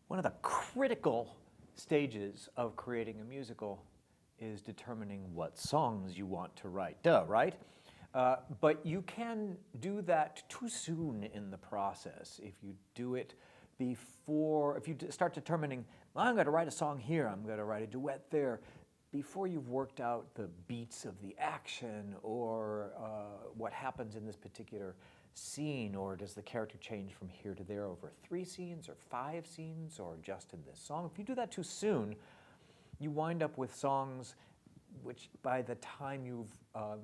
One of the critical stages of creating a musical is determining what songs you want to write. Duh, right? But you can do that too soon in the process. If you do it before, if you start determining, well, I'm going to write a song here, I'm going to write a duet there, before you've worked out the beats of the action or what happens in this particular scene, or does the character change from here to there over 3 scenes or 5 scenes or just in this song? If you do that too soon, you wind up with songs which by the time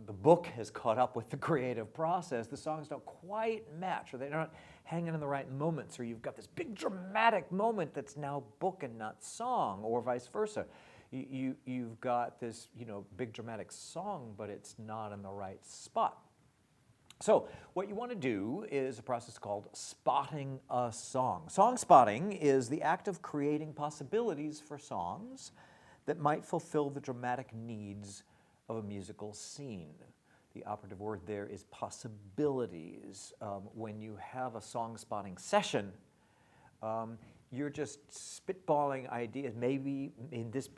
the book has caught up with the creative process, the songs don't quite match, or they're not hanging in the right moments, or you've got this big dramatic moment that's now book and not song, or vice versa. You've got this big dramatic song, but it's not in the right spot. So what you want to do is a process called spotting a song. Song spotting is the act of creating possibilities for songs that might fulfill the dramatic needs of a musical scene. The operative word there is possibilities. When you have a song spotting session, you're just spitballing ideas. Maybe in this,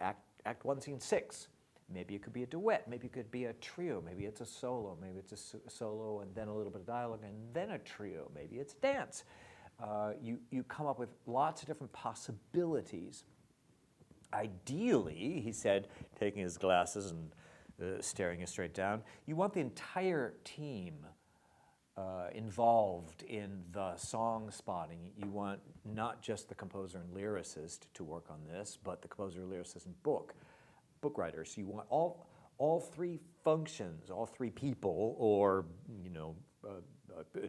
act 1, scene 6. Maybe it could be a duet, maybe it could be a trio, maybe it's a solo, maybe it's a solo and then a little bit of dialogue and then a trio, maybe it's dance. You come up with lots of different possibilities. Ideally, he said, taking his glasses and staring us straight down, you want the entire team involved in the song spotting. You want not just the composer and lyricist to work on this, but the composer, lyricist, and book writers. You want all 3 functions, all 3 people, or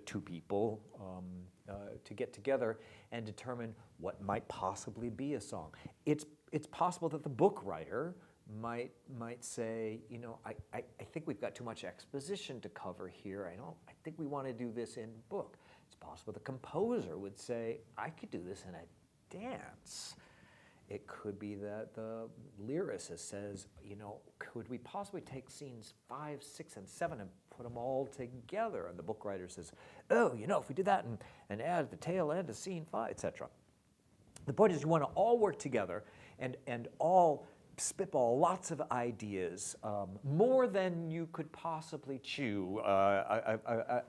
2 people to get together and determine what might possibly be a song. It's possible that the book writer might say, I think we've got too much exposition to cover here. I think we want to do this in book. It's possible the composer would say, I could do this in a dance. It could be that the lyricist says, could we possibly take scenes 5, 6, and 7 and put them all together? And the book writer says, oh, if we did that and add the tail end of scene 5, etc. The point is you want to all work together and all spitball lots of ideas, more than you could possibly chew. A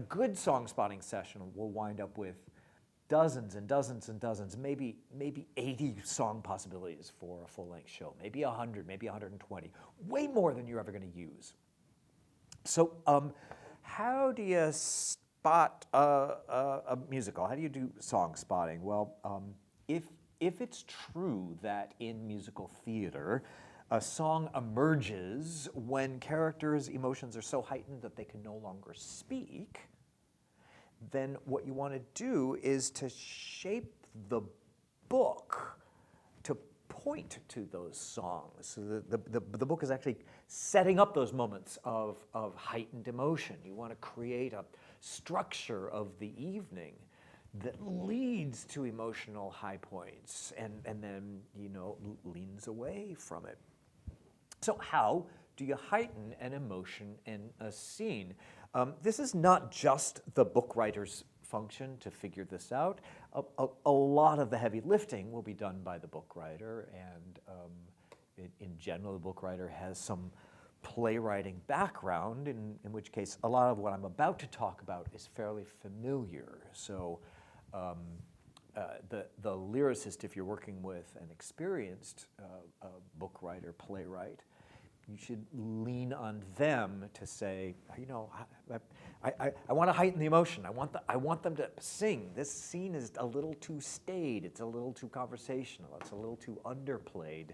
good song spotting session will wind up with dozens and dozens and dozens, maybe 80 song possibilities for a full-length show, maybe 100, maybe 120, way more than you're ever going to use. So how do you spot a musical? How do you do song spotting? Well, if it's true that in musical theater, a song emerges when characters' emotions are so heightened that they can no longer speak, then what you want to do is to shape the book to point to those songs. So the book is actually setting up those moments of heightened emotion. You want to create a structure of the evening that leads to emotional high points and then leans away from it. So how do you heighten an emotion in a scene? This is not just the book writer's function to figure this out. A lot of the heavy lifting will be done by the book writer, and in general, the book writer has some playwriting background, in which case a lot of what I'm about to talk about is fairly familiar. So the lyricist, if you're working with an experienced book writer, playwright, you should lean on them to say, I want to heighten the emotion. I want them to sing. This scene is a little too staid. It's a little too conversational. It's a little too underplayed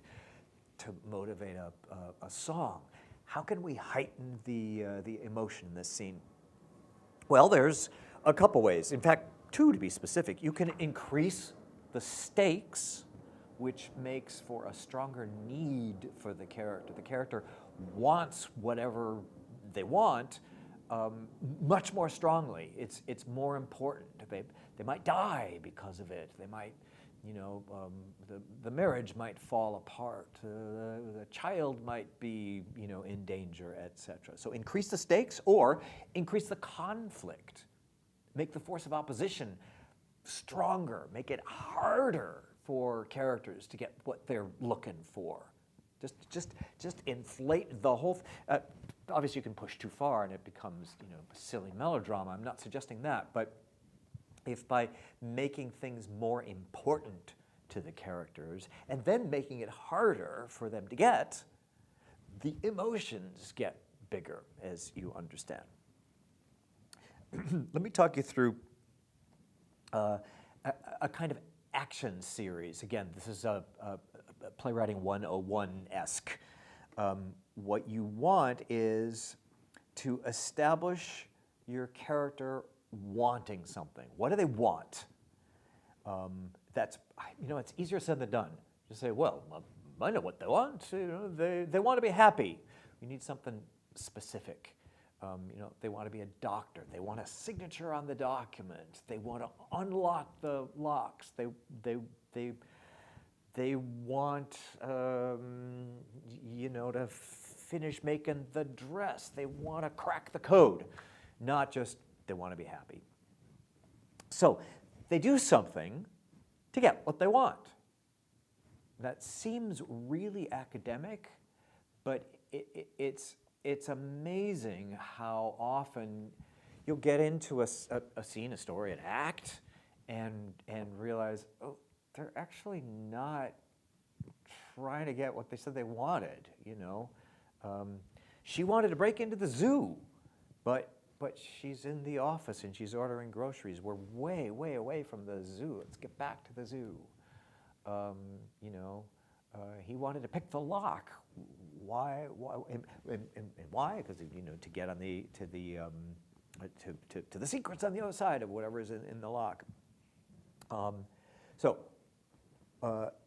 to motivate a song. How can we heighten the emotion in this scene? Well, there's a couple ways. In fact, 2 to be specific. You can increase the stakes, which makes for a stronger need for the character. The character wants whatever they want much more strongly. It's more important. They might die because of it. They might, the marriage might fall apart. The child might be, in danger, etc. So increase the stakes or increase the conflict. Make the force of opposition stronger, make it harder for characters to get what they're looking for. Just inflate the whole. Obviously, you can push too far, and it becomes a silly melodrama. I'm not suggesting that, but if by making things more important to the characters and then making it harder for them to get, the emotions get bigger, as you understand. Let me talk you through a kind of action series. Again, this is a playwriting 101-esque. What you want is to establish your character wanting something. What do they want? That's it's easier said than done. Just say, well, I know what they want. They want to be happy. You need something specific. They want to be a doctor. They want a signature on the document. They want to unlock the locks. They want to finish making the dress. They want to crack the code, not just they want to be happy. So they do something to get what they want. That seems really academic, but it's amazing how often you'll get into a scene, a story, an act, and realize, oh, they're actually not trying to get what they said they wanted. She wanted to break into the zoo, but she's in the office and she's ordering groceries. We're way, way away from the zoo. Let's get back to the zoo. He wanted to pick the lock. Why? And why? Because to get on to the secrets on the other side of whatever is in the lock. So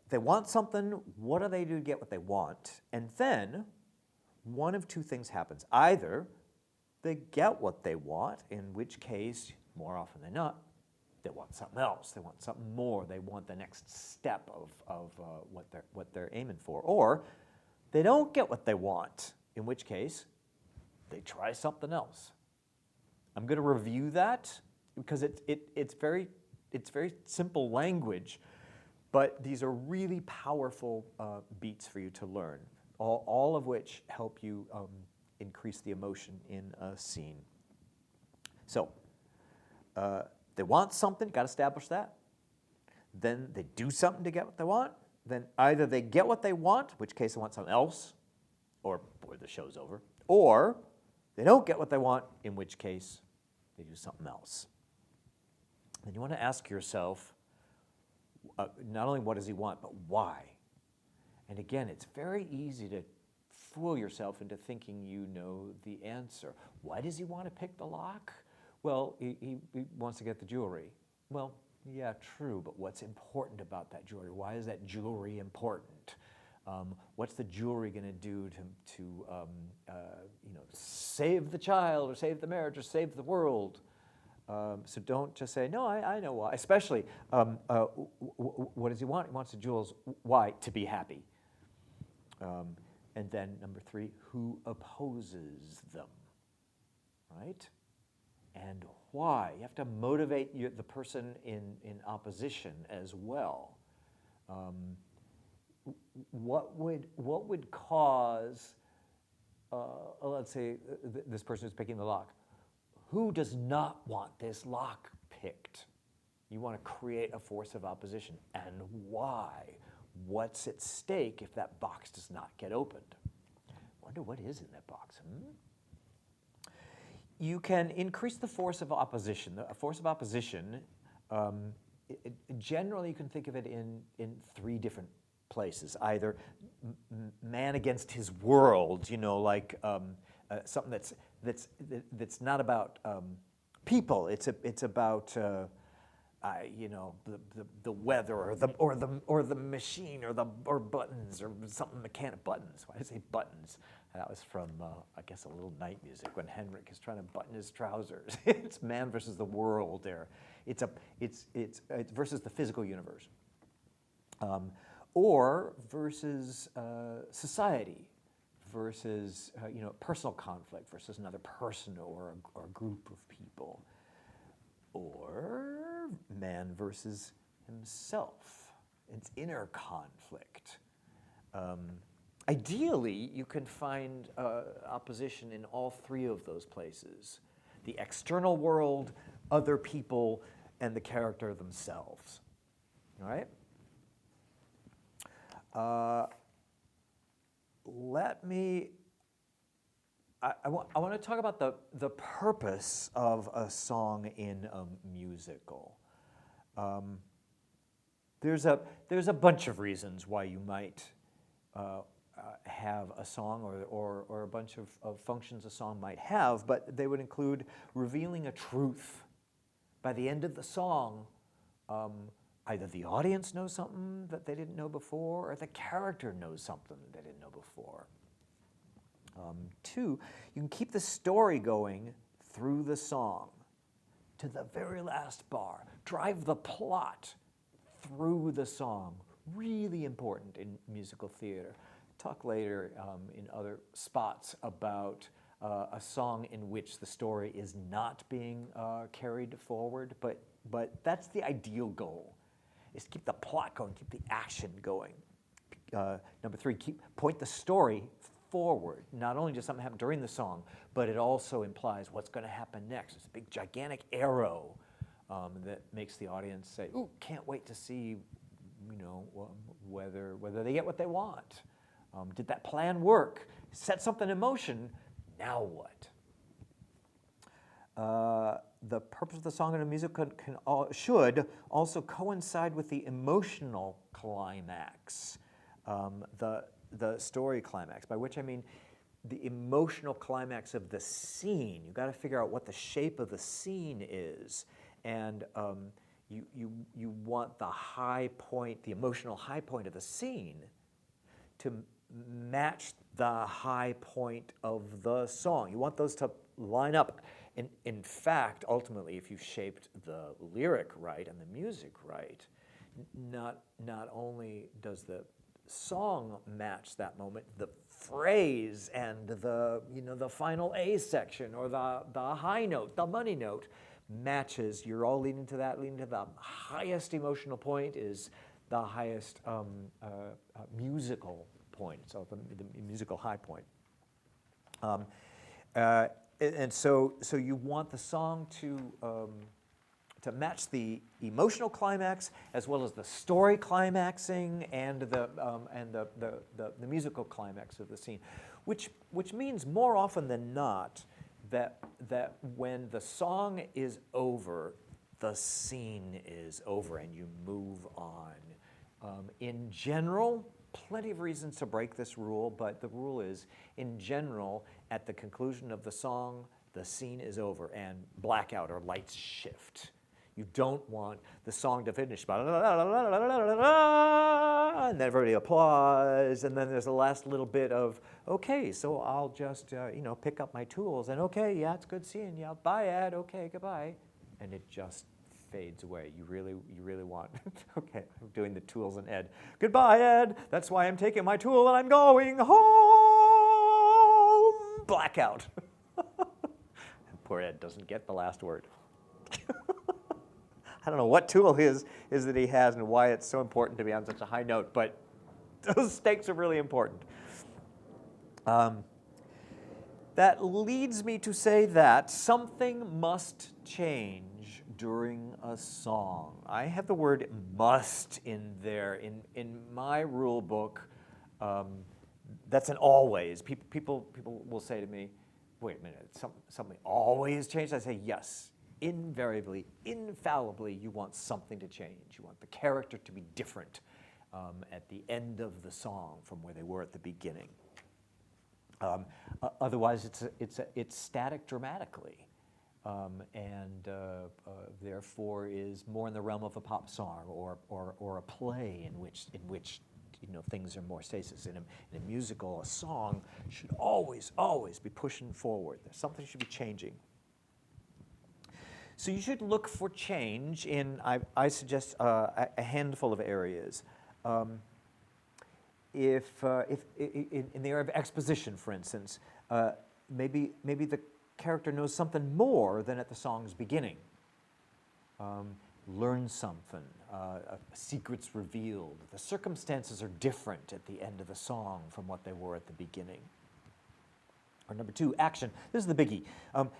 they want something. What do they do to get what they want? And then one of two things happens. Either they get what they want, in which case, more often than not, they want something else. They want something more. They want the next step of what they're aiming for. Or they don't get what they want, in which case they try something else. I'm going to review that because it's very simple language, but these are really powerful beats for you to learn, all of which help you increase the emotion in a scene. So they want something, got to establish that. Then they do something to get what they want. Then either they get what they want, in which case they want something else, or the show's over, or they don't get what they want, in which case they do something else. Then you want to ask yourself, not only what does he want, but why? And again, it's very easy to fool yourself into thinking you know the answer. Why does he want to pick the lock? Well, he wants to get the jewelry. Well, yeah, true, but what's important about that jewelry? Why is that jewelry important? What's the jewelry going to do to save the child, or save the marriage, or save the world? So don't just say, no, I know why. Especially, what does he want? He wants the jewels. Why? To be happy. And then number 3, who opposes them, right? And why? You have to motivate the person in opposition as well. What would cause, let's say, this person who's picking the lock? Who does not want this lock picked? You want to create a force of opposition. And why? What's at stake if that box does not get opened? Wonder what is in that box. You can increase the force of opposition. A force of opposition, generally you can think of it in 3 different places. Either man against his world, like something that's not about people. It's about the weather or the machine or buttons or something mechanical. Buttons. Why did I say buttons? That was from I guess a little night music when Henrik is trying to button his trousers. It's man versus the world there. It's versus the physical universe, or versus society, versus personal conflict versus another person or a group of people. Or man versus himself, its inner conflict. Ideally, you can find opposition in all three of those places: the external world, other people, and the character themselves. All right? I want to talk about the purpose of a song in a musical. There's a bunch of reasons why you might have a song or a bunch of functions a song might have, but they would include revealing a truth. By the end of the song, either the audience knows something that they didn't know before, or the character knows something that they didn't know before. Two, you can keep the story going through the song to the very last bar. Drive the plot through the song. Really important in musical theater. Talk later in other spots about a song in which the story is not being carried forward, but that's the ideal goal, is keep the plot going, keep the action going. Number three, point the story forward. Not only does something happen during the song, but it also implies what's going to happen next. It's a big, gigantic arrow that makes the audience say, "Ooh, can't wait to see, whether they get what they want. Did that plan work? Set something in motion. Now what?" The purpose of the song in a musical should also coincide with the emotional climax, the story climax, by which I mean the emotional climax of the scene. You've got to figure out what the shape of the scene is, and you want the high point, the emotional high point of the scene, to match the high point of the song. You want those to line up. In fact, ultimately, if you shaped the lyric right and the music right, not only does the song match that moment, the phrase and the final A section or the high note, the money note matches. You're all leading to that, leading to the highest emotional point is the highest musical point, so the musical high point. And so you want the song to match the emotional climax as well as the story climaxing and the musical climax of the scene, which means more often than not that when the song is over, the scene is over and you move on. In general, plenty of reasons to break this rule, but the rule is, in general, at the conclusion of the song, the scene is over and blackout or lights shift. You don't want the song to finish, and then everybody applauds, and then there's the last little bit of, okay, so I'll just pick up my tools, and okay, yeah, it's good seeing you. Bye, Ed. Okay, goodbye, and it just fades away. You really want. Okay, I'm doing the tools and Ed. Goodbye, Ed. That's why I'm taking my tool and I'm going home. Blackout. Poor Ed doesn't get the last word. I don't know what tool is that he has and why it's so important to be on such a high note, but those stakes are really important. That leads me to say that something must change during a song. I have the word "must" in there. In my rule book, that's an always. People will say to me, "Wait a minute, something always changes?" I say, yes. Invariably, infallibly, you want something to change. You want the character to be different at the end of the song from where they were at the beginning. Otherwise, it's static dramatically, and therefore is more in the realm of a pop song or a play in which things are more stasis. In a musical, a song should always be pushing forward. Something should be changing. So you should look for change in, I suggest, a handful of areas. If in the area of exposition, for instance, maybe the character knows something more than at the song's beginning. learn something, secrets revealed. The circumstances are different at the end of the song from what they were at the beginning. Or number 2, action. This is the biggie.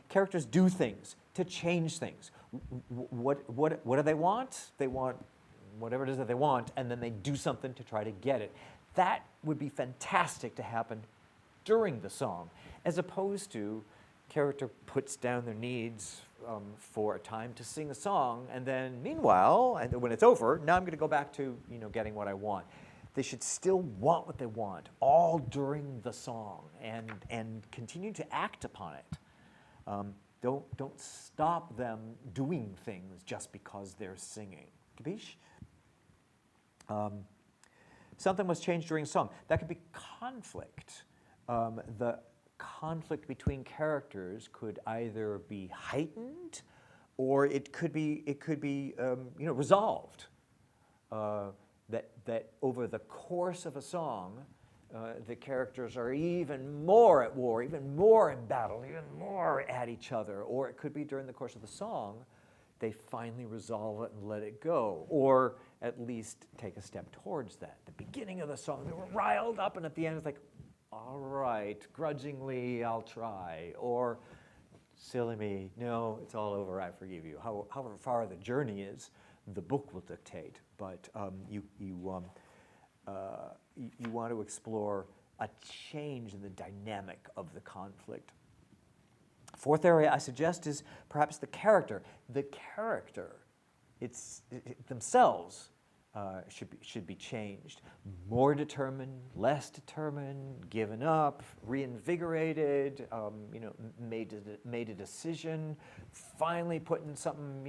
Characters do things to change things. What do they want? They want whatever it is that they want, and then they do something to try to get it. That would be fantastic to happen during the song, as opposed to character puts down their needs for a time to sing a song, and then meanwhile, and when it's over, now I'm going to go back to getting what I want. They should still want what they want all during the song and continue to act upon it. Don't stop them doing things just because they're singing. Capiche? Something must change during song. That could be conflict. The conflict between characters could either be heightened, or it could be resolved. That over the course of a song, the characters are even more at war, even more in battle, even more at each other. Or it could be during the course of the song, they finally resolve it and let it go, or at least take a step towards that. The beginning of the song, they were riled up, and at the end it's like, all right, grudgingly, I'll try. Or, silly me, no, it's all over, I forgive you. However far the journey is, the book will dictate. But you want to explore a change in the dynamic of the conflict. 4th area I suggest is perhaps the character. The character, themselves should be changed. More determined, less determined, given up, reinvigorated, made a decision, finally putting something,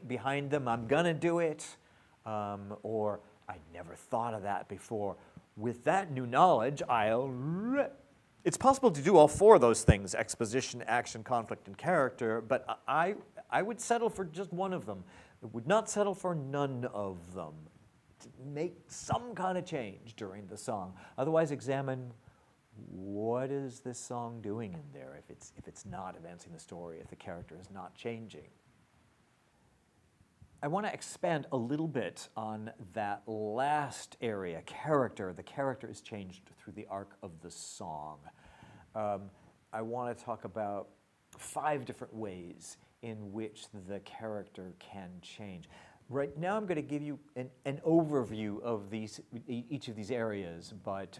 behind them. I'm gonna do it, or I never thought of that before. With that new knowledge, It's possible to do all 4 of those things: exposition, action, conflict, and character. But I would settle for just one of them. I would not settle for none of them. To make some kind of change during the song. Otherwise, examine what is this song doing in there if it's not advancing the story, if the character is not changing. I want to expand a little bit on that last area, character. The character is changed through the arc of the song. I want to talk about 5 different ways in which the character can change. Right now I'm going to give you an overview of each of these areas, but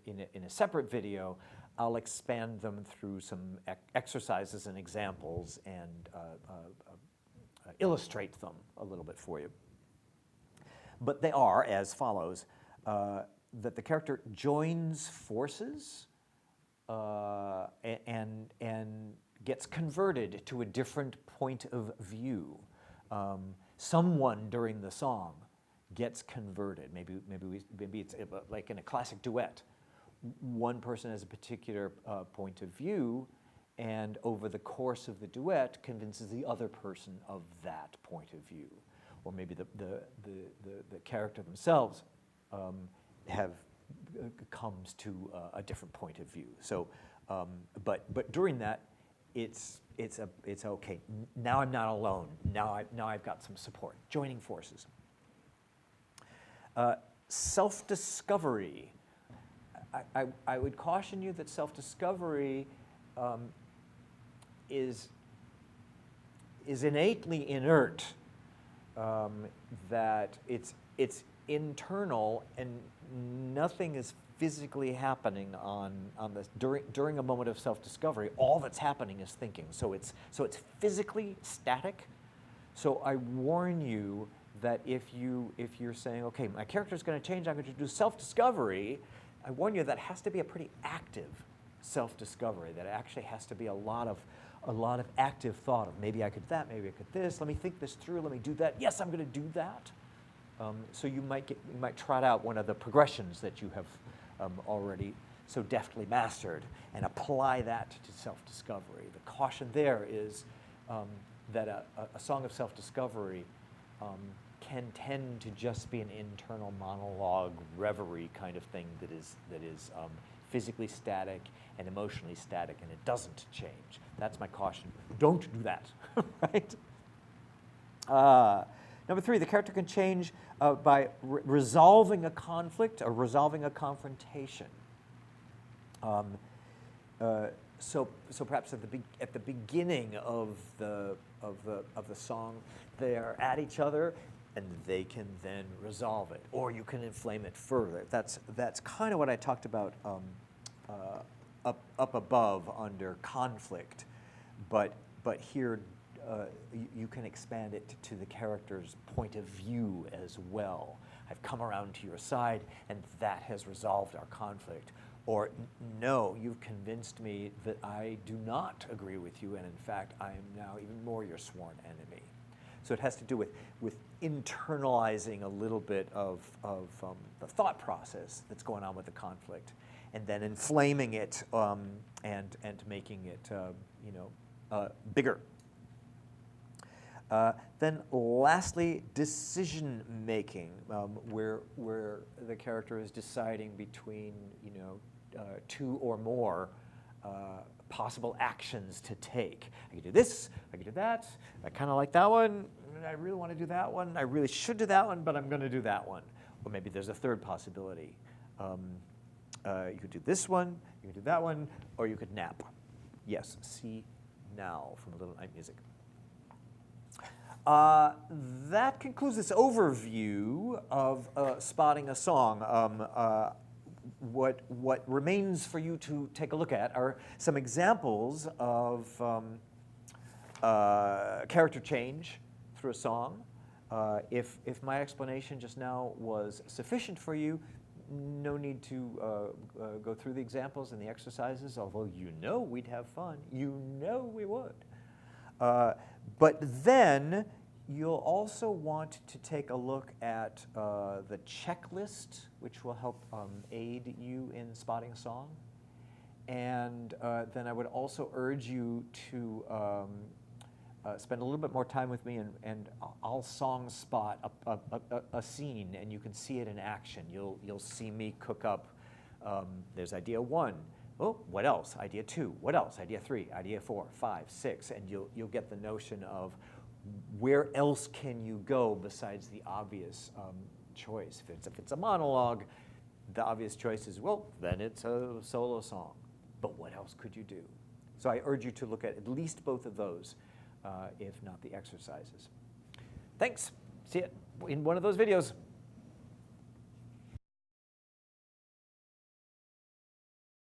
in a separate video I'll expand them through some exercises and examples and illustrate them a little bit for you. But they are as follows: that the character joins forces and gets converted to a different point of view. Someone during the song gets converted. Maybe it's like in a classic duet. One person has a particular point of view, and over the course of the duet convinces the other person of that point of view. Or maybe the character themselves comes to a different point of view. So, but during that, it's okay. Now I'm not alone. Now I've got some support. Joining forces. Self-discovery. I would caution you that self-discovery is innately inert. That it's internal and nothing is physically happening on this during a moment of self-discovery. All that's happening is thinking. So it's physically static. So I warn you that if you're saying, okay, my character's going to change, I'm going to do self-discovery, I warn you that has to be a pretty active self-discovery. That actually has to be a lot of active thought of maybe I could that, maybe I could this. Let me think this through. Let me do that. Yes, I'm going to do that. So you might trot out one of the progressions that you have already so deftly mastered and apply that to self-discovery. The caution there is that a song of self-discovery can tend to just be an internal monologue, reverie kind of thing that is physically static and emotionally static, and it doesn't change. That's my caution. Don't do that, right? Number 3, the character can change by resolving a conflict or resolving a confrontation. So perhaps at the beginning of the song, they are at each other, and they can then resolve it, or you can inflame it further. That's kind of what I talked about up above under conflict, but here you can expand it to the character's point of view as well. I've come around to your side, and that has resolved our conflict. Or, no, you've convinced me that I do not agree with you, and in fact, I am now even more your sworn enemy. So it has to do with internalizing a little bit of the thought process that's going on with the conflict, and then inflaming it and making it bigger. Then lastly, decision making, where the character is deciding between two or more possible actions to take. I could do this, I could do that, I kind of like that one, I really want to do that one, I really should do that one, but I'm going to do that one. Or maybe there's a third possibility. You could do this one, you could do that one, or you could nap. Yes, see now from Little Night Music. That concludes this overview of spotting a song. What remains for you to take a look at are some examples of character change through a song. If my explanation just now was sufficient for you, no need to go through the examples and the exercises, although we'd have fun. We would. But then you'll also want to take a look at the checklist, which will help aid you in spotting a song. And then I would also urge you to spend a little bit more time with me, and I'll song spot a scene, and you can see it in action. You'll see me cook up. There's idea 1. Oh, what else? Idea 2. What else? Idea 3. Idea 4, 5, 6, and you'll get the notion of where else can you go besides the obvious choice. If it's a monologue, the obvious choice is, well, then it's a solo song. But what else could you do? So I urge you to look at least both of those, if not the exercises. Thanks. See you in one of those videos.